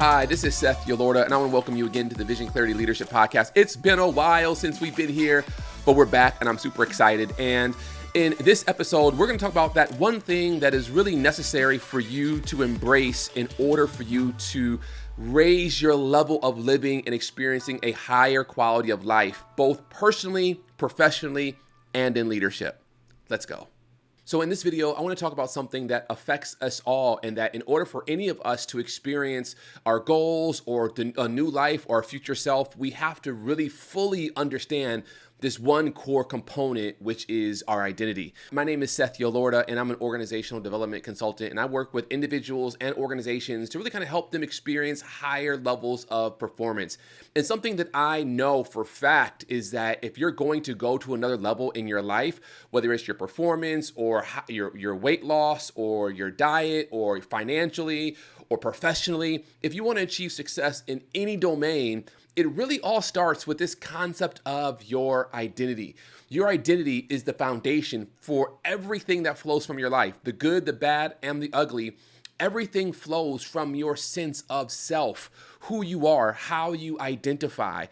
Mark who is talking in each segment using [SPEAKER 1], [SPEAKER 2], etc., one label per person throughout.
[SPEAKER 1] Hi, this is Seth Yolorda, and I want to welcome you again to the Vision Clarity Leadership Podcast. It's been a while since we've been here, but we're back, and I'm super excited. And in this episode, we're going to talk about that one thing that is really necessary for you to embrace in order for you to raise your level of living and experiencing a higher quality of life, both personally, professionally, and in leadership. Let's go. So in this video, I want to talk about something that affects us all, and that in order for any of us to experience our goals or a new life or a future self, we have to really fully understand this one core component, which is our identity. My name is Seth Yolorda, and I'm an organizational development consultant, and I work with individuals and organizations to really kind of help them experience higher levels of performance. And something that I know for fact is that if you're going to go to another level in your life, whether it's your performance or your weight loss or your diet or financially or professionally, if you want to achieve success in any domain, it really all starts with this concept of your identity. Your identity is the foundation for everything that flows from your life, the good, the bad, and the ugly. Everything flows from your sense of self, who you are, how you identify.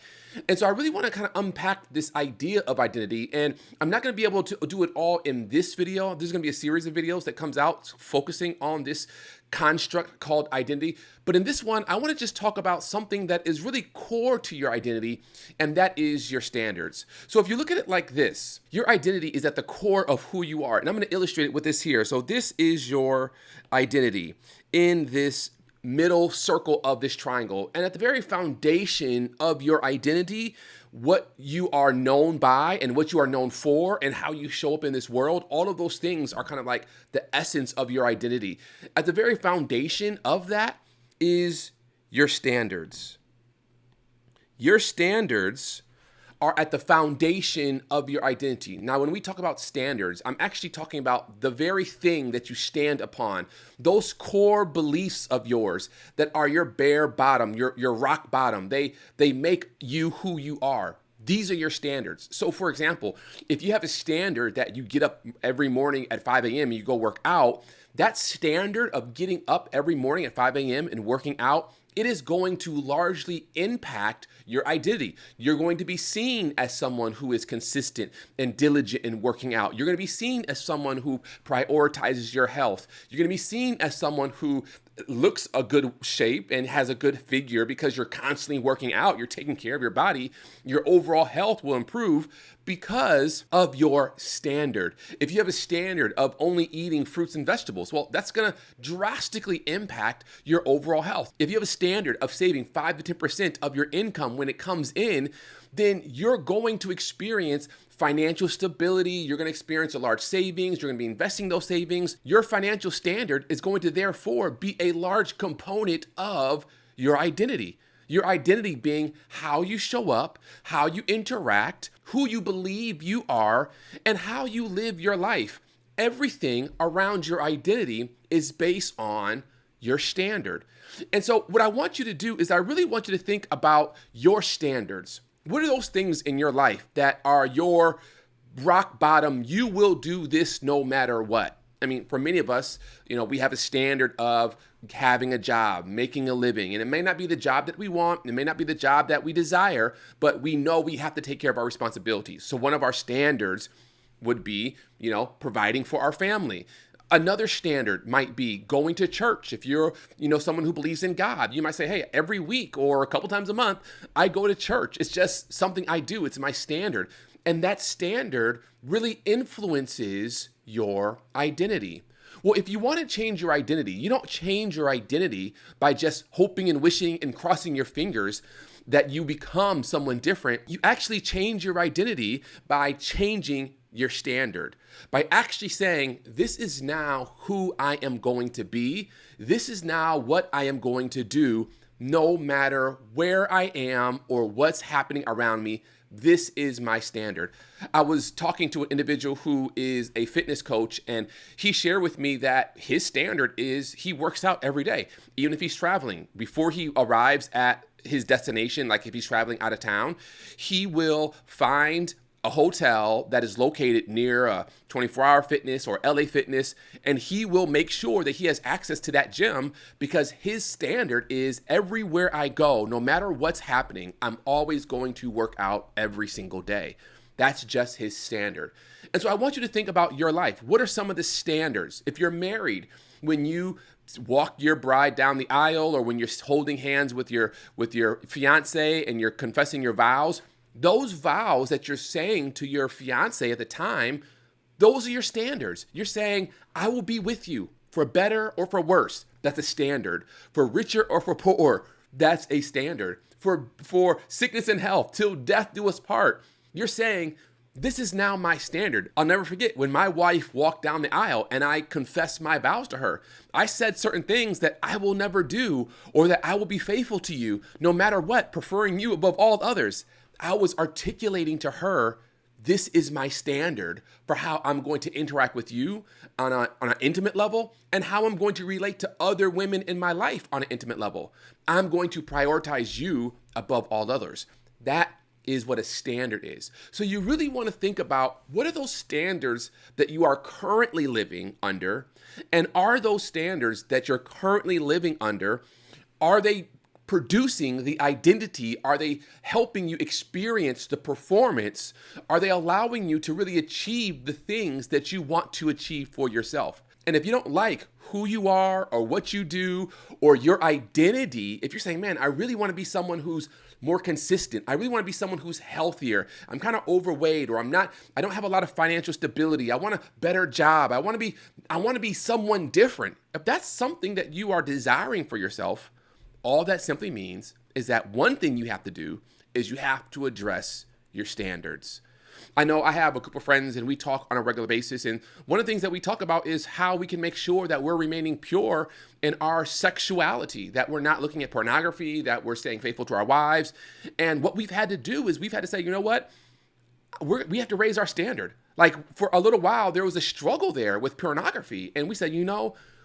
[SPEAKER 1] And so I really want to kind of unpack this idea of identity. And I'm not going to be able to do it all in this video. There's going to be a series of videos that comes out focusing on this construct called identity. But in this one, I want to just talk about something that is really core to your identity, and that is your standards. So if you look at it like this, your identity is at the core of who you are. And I'm going to illustrate it with this here. So this is your identity in this middle circle of this triangle. And at the very foundation of your identity, what you are known by and what you are known for and how you show up in this world, all of those things are kind of like the essence of your identity. At the very foundation of that is your standards. Your standards are at the foundation of your identity. Now, when we talk about standards, I'm actually talking about the very thing that you stand upon, those core beliefs of yours that are your bare bottom, your rock bottom. They make you who you are. These are your standards. So for example, if you have a standard that you get up every morning at 5 a.m. and you go work out, that standard of getting up every morning at 5 a.m. and working out, it is going to largely impact your identity. You're going to be seen as someone who is consistent and diligent in working out. You're going to be seen as someone who prioritizes your health. You're going to be seen as someone who looks a good shape and has a good figure because you're constantly working out. You're taking care of your body. Your overall health will improve because of your standard. If you have a standard of only eating fruits and vegetables, well, that's going to drastically impact your overall health. If you have a standard of saving 5 to 10% of your income when it comes in, then you're going to experience financial stability. You're going to experience a large savings. You're going to be investing those savings. Your financial standard is going to therefore be a large component of your identity. Your identity being how you show up, how you interact, who you believe you are, and how you live your life. Everything around your identity is based on your standard. And so what I want you to do is I really want you to think about your standards. What are those things in your life that are your rock bottom? You will do this no matter what. I mean, for many of us, we have a standard of having a job, making a living, and it may not be the job that we want. It may not be the job that we desire, but we know we have to take care of our responsibilities. So one of our standards would be, providing for our family. Another standard might be going to church. If you're, someone who believes in God, you might say, hey, every week or a couple times a month, I go to church. It's just something I do. It's my standard. And that standard really influences your identity. Well, if you want to change your identity, you don't change your identity by just hoping and wishing and crossing your fingers that you become someone different. You actually change your identity by changing your standard, by actually saying, this is now who I am going to be. This is now what I am going to do, no matter where I am or what's happening around me. This is my standard. I was talking to an individual who is a fitness coach, and he shared with me that his standard is he works out every day, even if he's traveling. Before he arrives at his destination, like if he's traveling out of town, he will find a hotel that is located near a 24-hour fitness or LA Fitness, and he will make sure that he has access to that gym because his standard is everywhere I go, no matter what's happening, I'm always going to work out every single day. That's just his standard. And so I want you to think about your life. What are some of the standards? If you're married, when you walk your bride down the aisle or when you're holding hands with your fiance and you're confessing your vows, those vows that you're saying to your fiance at the time, those are your standards. You're saying, I will be with you for better or for worse. That's a standard. For richer or for poor, that's a standard. For sickness and health, till death do us part. You're saying, this is now my standard. I'll never forget when my wife walked down the aisle and I confessed my vows to her. I said certain things that I will never do or that I will be faithful to you no matter what, preferring you above all others. I was articulating to her, this is my standard for how I'm going to interact with you on an intimate level and how I'm going to relate to other women in my life on an intimate level. I'm going to prioritize you above all others. That is what a standard is. So you really want to think about what are those standards that you are currently living under, and are those standards that you're currently living under, are they producing the identity? Are they helping you experience the performance? Are they allowing you to really achieve the things that you want to achieve for yourself? And if you don't like who you are or what you do or your identity, if you're saying, man, I really want to be someone who's more consistent. I really want to be someone who's healthier. I'm kind of overweight, or I don't have a lot of financial stability. I want a better job. I want to be someone different. If that's something that you are desiring for yourself, all that simply means is that one thing you have to do is you have to address your standards. I know I have a group of friends and we talk on a regular basis. And one of the things that we talk about is how we can make sure that we're remaining pure in our sexuality, that we're not looking at pornography, that we're staying faithful to our wives. And what we've had to do is we've had to say, you know what? We have to raise our standard. Like for a little while, there was a struggle there with pornography. And we said,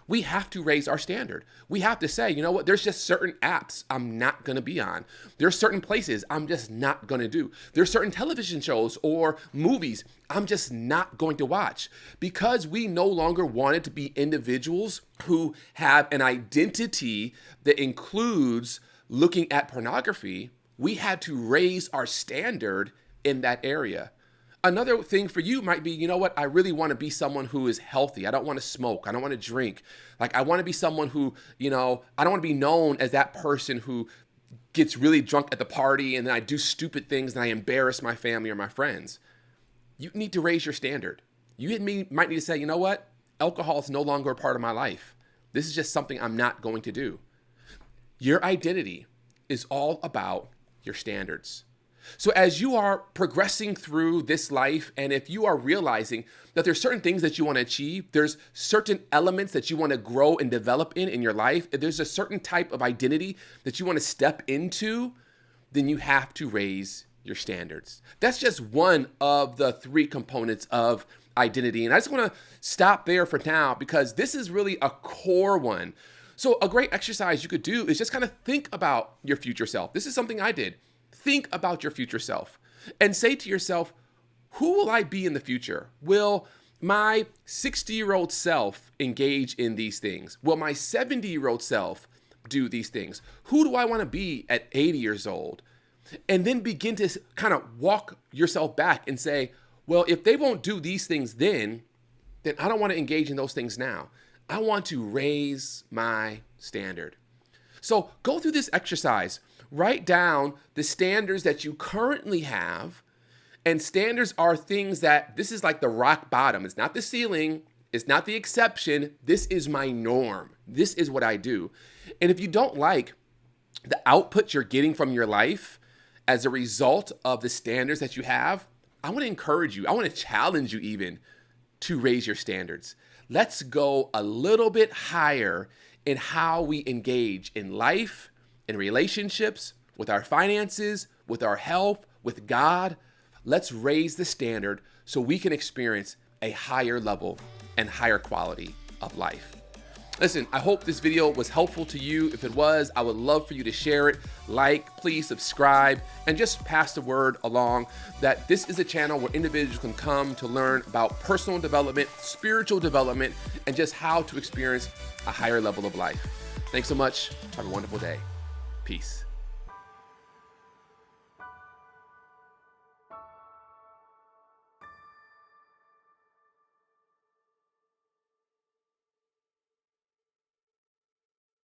[SPEAKER 1] we have to raise our standard. We have to say, you know what? There's just certain apps I'm not going to be on. There's certain places I'm just not going to do. There's certain television shows or movies I'm just not going to watch because we no longer wanted to be individuals who have an identity that includes looking at pornography. We had to raise our standard in that area. Another thing for you might be, you know what? I really want to be someone who is healthy. I don't want to smoke. I don't want to drink. Like I want to be someone who, I don't want to be known as that person who gets really drunk at the party and then I do stupid things and I embarrass my family or my friends. You need to raise your standard. You might need to say, you know what? Alcohol is no longer a part of my life. This is just something I'm not going to do. Your identity is all about your standards. So as you are progressing through this life, and if you are realizing that there's certain things that you want to achieve, there's certain elements that you want to grow and develop in your life, if there's a certain type of identity that you want to step into, then you have to raise your standards. That's just one of the three components of identity. And I just want to stop there for now because this is really a core one. So a great exercise you could do is just kind of think about your future self. This is something I did. Think about your future self and say to yourself, who will I be in the future? Will my 60-year-old self engage in these things? Will my 70-year-old self do these things? Who do I want to be at 80 years old? And then begin to kind of walk yourself back and say, well, if they won't do these things then I don't want to engage in those things now. I want to raise my standard. So go through this exercise. Write down the standards that you currently have. And standards are things that this is like the rock bottom. It's not the ceiling. It's not the exception. This is my norm. This is what I do. And if you don't like the output you're getting from your life as a result of the standards that you have, I want to encourage you. I want to challenge you even to raise your standards. Let's go a little bit higher in how we engage in life, in relationships, with our finances, with our health, with God. Let's raise the standard so we can experience a higher level and higher quality of life. Listen, I hope this video was helpful to you. If it was, I would love for you to share it, please subscribe, and just pass the word along that this is a channel where individuals can come to learn about personal development, spiritual development, and just how to experience a higher level of life. Thanks so much. Have a wonderful day. Peace.